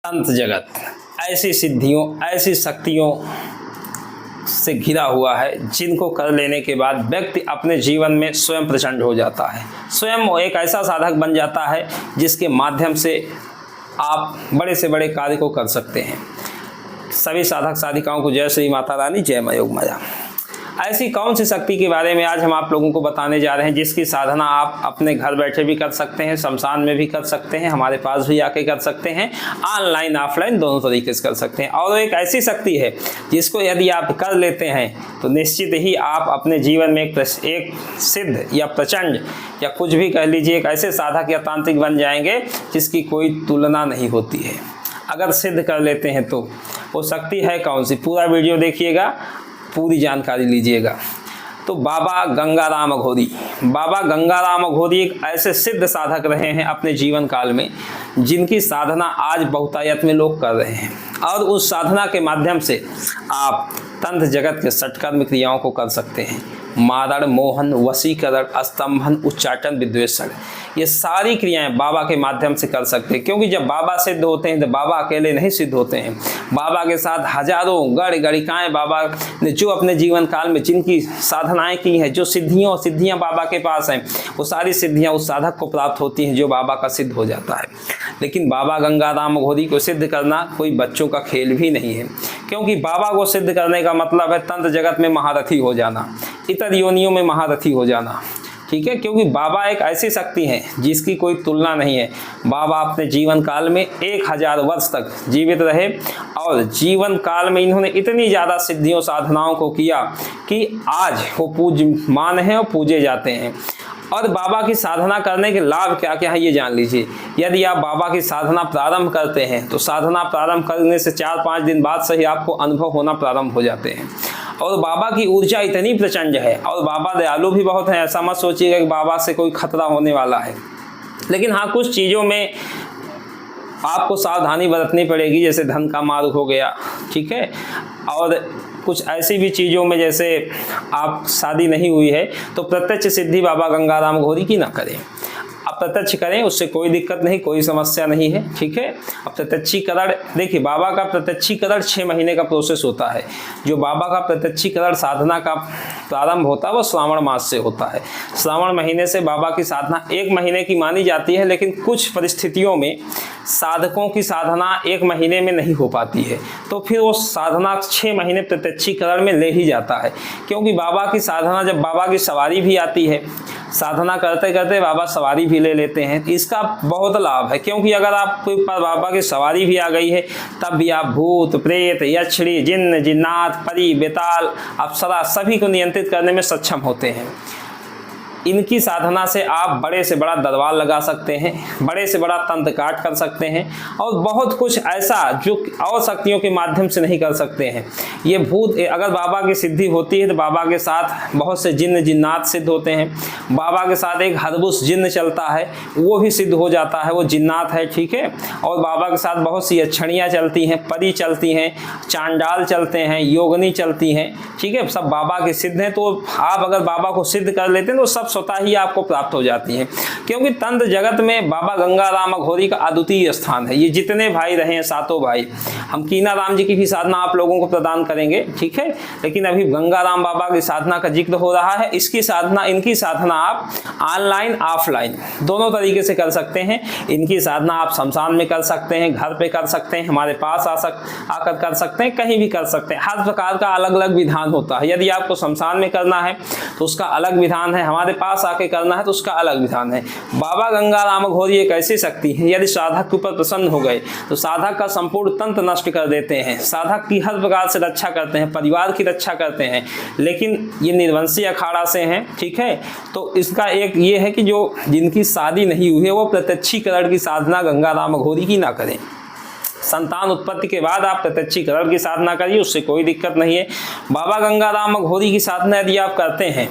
अंत जगत ऐसी सिद्धियों, ऐसी शक्तियों से घिरा हुआ है जिनको कर लेने के बाद व्यक्ति अपने जीवन में स्वयं प्रचंड हो जाता है। स्वयं एक ऐसा साधक बन जाता है जिसके माध्यम से आप बड़े से बड़े कार्य को कर सकते हैं। सभी साधक साधिकाओं को जय श्री माता रानी, जय मां योग माया। ऐसी कौन सी शक्ति के बारे में आज हम आप लोगों को बताने जा रहे हैं जिसकी साधना आप अपने घर बैठे भी कर सकते हैं, शमशान में भी कर सकते हैं, हमारे पास भी आके कर सकते हैं, ऑनलाइन ऑफलाइन दोनों तरीके से कर सकते हैं। और एक ऐसी शक्ति है जिसको यदि आप कर लेते हैं तो निश्चित ही आप अपने जीवन में एक सिद्ध या प्रचंड या कुछ भी कह लीजिए एक ऐसे साधक या तांत्रिक बन जाएंगे जिसकी कोई तुलना नहीं होती है। अगर सिद्ध कर लेते हैं तो वो शक्ति है कौन सी, पूरा वीडियो देखिएगा, पूरी जानकारी लीजिएगा। तो बाबा गंगाराम अघोरी, बाबा गंगाराम अघोरी एक ऐसे सिद्ध साधक रहे हैं अपने जीवन काल में जिनकी साधना आज बहुतायत में लोग कर रहे हैं। और उस साधना के माध्यम से आप तंत्र जगत के षटकर्म क्रियाओं को कर सकते हैं। मारण, मोहन, वशीकरण, स्तंभन, उच्चाटन, विद्वेषण, ये सारी क्रियाएं बाबा के माध्यम से कर सकते हैं। क्योंकि जब बाबा सिद्ध होते हैं तो बाबा अकेले नहीं सिद्ध होते हैं। बाबा के साथ हजारों गण गणिकाएं बाबा ने जो अपने जीवन काल में जिनकी साधनाएं की हैं, जो सिद्धियां बाबा के पास हैं, वो सारी सिद्धियां उस साधक को प्राप्त होती हैं जो बाबा का सिद्ध हो जाता है। लेकिन बाबा गंगाराम अघोरी को सिद्ध करना कोई बच्चों का खेल भी नहीं है, क्योंकि बाबा को सिद्ध करने का मतलब है तंत्र जगत में महारथी हो जाना, इतर योनियों में महारथी हो जाना। ठीक है, क्योंकि बाबा एक ऐसी शक्ति है जिसकी कोई तुलना नहीं है। बाबा अपने जीवन काल में 1000 वर्ष तक जीवित रहे और जीवन काल में इन्होंने इतनी ज़्यादा सिद्धियों साधनाओं को किया कि आज वो पूज्यमान हैं और पूजे जाते हैं। और बाबा की साधना करने के लाभ क्या क्या है ये जान लीजिए। यदि आप बाबा की साधना प्रारंभ करते हैं तो साधना प्रारंभ करने से 4-5 दिन बाद से ही आपको अनुभव होना प्रारंभ हो जाते हैं। और बाबा की ऊर्जा इतनी प्रचंड है और बाबा दयालु भी बहुत है। ऐसा मत सोचिएगा कि बाबा से कोई खतरा होने वाला है। लेकिन हाँ, कुछ चीज़ों में आपको सावधानी बरतनी पड़ेगी, जैसे धन का मार्ग हो गया, ठीक है। और कुछ ऐसी भी चीज़ों में जैसे आप शादी नहीं हुई है तो प्रत्यक्ष सिद्धि बाबा गंगाराम अघोरी की ना करें। आप प्रत्यक्ष करें, उससे कोई दिक्कत नहीं, कोई समस्या नहीं है, ठीक है। अब प्रत्यक्षीकरण देखिए, बाबा का प्रत्यक्षीकरण 6 महीने का प्रोसेस होता है। जो बाबा का प्रत्यक्षीकरण साधना का प्रारंभ होता है वो श्रावण मास से होता है। श्रावण महीने से बाबा की साधना 1 महीने की मानी जाती है, लेकिन कुछ परिस्थितियों में साधकों की साधना 1 महीने में नहीं हो पाती है, तो फिर वो साधना 6 महीने प्रत्यक्षीकरण में ले ही जाता है। क्योंकि बाबा की साधना, जब बाबा की सवारी भी आती है, साधना करते करते बाबा सवारी भी ले लेते हैं, इसका बहुत लाभ है। क्योंकि अगर आपके ऊपर बाबा की सवारी भी आ गई है तब भी आप भूत, प्रेत, यक्षिणी, जिन्न, जिन्नात, परी, बेताल, अप्सरा सभी को नियंत्रित करने में सक्षम होते हैं। इनकी साधना से आप बड़े से बड़ा दरबार लगा सकते हैं, बड़े से बड़ा तंत्र काट कर सकते हैं और बहुत कुछ ऐसा जो और शक्तियों के माध्यम से नहीं कर सकते हैं। ये भूत, अगर बाबा की सिद्धि होती है तो बाबा के साथ बहुत से जिन्न जिन्नात सिद्ध होते हैं। बाबा के साथ एक हरबुस जिन्न चलता है, वो भी सिद्ध हो जाता है, वो जिन्नात है, ठीक है। और बाबा के साथ बहुत सी यक्षिणियाँ चलती हैं, परी चलती हैं, चांडाल चलते हैं, योगनी चलती हैं, ठीक है। सब बाबा के सिद्ध हैं। तो आप अगर बाबा को सिद्ध कर लेते हैं तो सब स्वतः ही आपको प्राप्त हो जाती है। क्योंकि तंत्र जगत में बाबा गंगाराम अघोरी का अद्वितीय स्थान है। ये जितने भाई रहे हैं, 7 भाई, हम कीना राम जी की भी साधना आप लोगों को प्रदान करेंगे, ठीक है। लेकिन अभी गंगाराम बाबा की साधना का जिक्र हो रहा है। इनकी साधना आप ऑनलाइन ऑफलाइन दोनों तरीके से कर सकते हैं। इनकी साधना आप शमशान में कर सकते हैं, घर पे कर सकते हैं, हमारे पास आकर कर सकते हैं, कहीं भी कर सकते हैं। हर प्रकार का अलग अलग विधान होता है। यदि आपको शमशान में करना है तो उसका अलग विधान है, हमारे पास आके करना है तो उसका अलग विधान है। बाबा गंगाराम अघोरी एक ऐसी शक्ति है, यदि साधक के ऊपर प्रसन्न हो गए तो साधक का संपूर्ण तंत्र नष्ट कर देते हैं, साधक की हर प्रकार से रक्षा करते हैं, परिवार की रक्षा करते हैं। लेकिन ये निर्वंशी अखाड़ा से हैं, ठीक है। तो इसका एक ये है कि जो जिनकी शादी नहीं हुई है वो प्रत्यक्षीकरण की साधना गंगाराम अघोरी की ना करें। संतान उत्पत्ति के बाद आप प्रत्यक्षीकरण की साधना करिए, उससे कोई दिक्कत नहीं है। बाबा गंगाराम अघोरी की साधना यदि आप करते हैं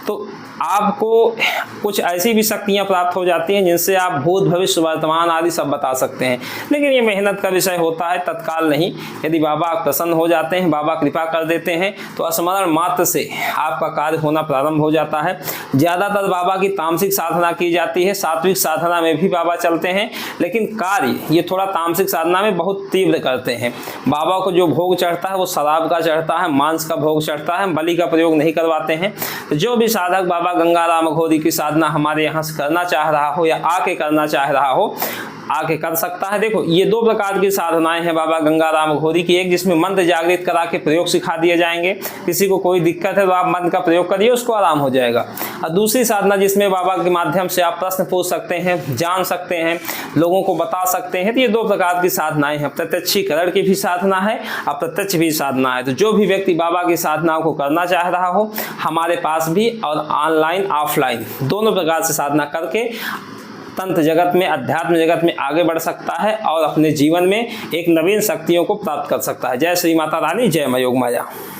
तो आपको कुछ ऐसी भी शक्तियाँ प्राप्त हो जाती हैं जिनसे आप भूत भविष्य वर्तमान आदि सब बता सकते हैं, लेकिन ये मेहनत का विषय होता है, तत्काल नहीं। यदि बाबा प्रसन्न हो जाते हैं, बाबा कृपा कर देते हैं, तो स्मरण मात्र से आपका कार्य होना प्रारंभ हो जाता है। ज़्यादातर बाबा की तामसिक साधना की जाती है, सात्विक साधना में भी बाबा चलते हैं, लेकिन कार्य ये थोड़ा तामसिक साधना में बहुत तीव्र करते हैं। बाबा को जो भोग चढ़ता है वो शराब का चढ़ता है, मांस का भोग चढ़ता है, बलि का प्रयोग नहीं करवाते हैं। तो जो भी साधक बाबा गंगाराम अघोरी की साधना हमारे यहाँ से करना चाह रहा हो या आके करना चाह रहा हो, आके कर सकता है। देखो ये दो प्रकार की साधनाएं हैं बाबा गंगाराम अघोरी की, एक जिसमें मंत्र जागृत करा के प्रयोग सिखा दिए जाएंगे, किसी को कोई दिक्कत है तो आप मंत्र का प्रयोग करिए, उसको आराम हो जाएगा। और दूसरी साधना जिसमें बाबा के माध्यम से आप प्रश्न पूछ सकते हैं, जान सकते हैं, लोगों को बता सकते हैं। तो ये दो प्रकार की साधनाएं हैं, प्रत्यक्षीकरण की भी साधना है, अप्रत्यक्ष भी साधना है। तो जो भी व्यक्ति बाबा की साधनाओं को करना चाह रहा हो, हमारे पास भी और ऑनलाइन ऑफलाइन दोनों प्रकार से साधना करके तंत्र जगत में, अध्यात्म जगत में आगे बढ़ सकता है और अपने जीवन में एक नवीन शक्तियों को प्राप्त कर सकता है। जय श्री माता रानी, जय मां योग माया।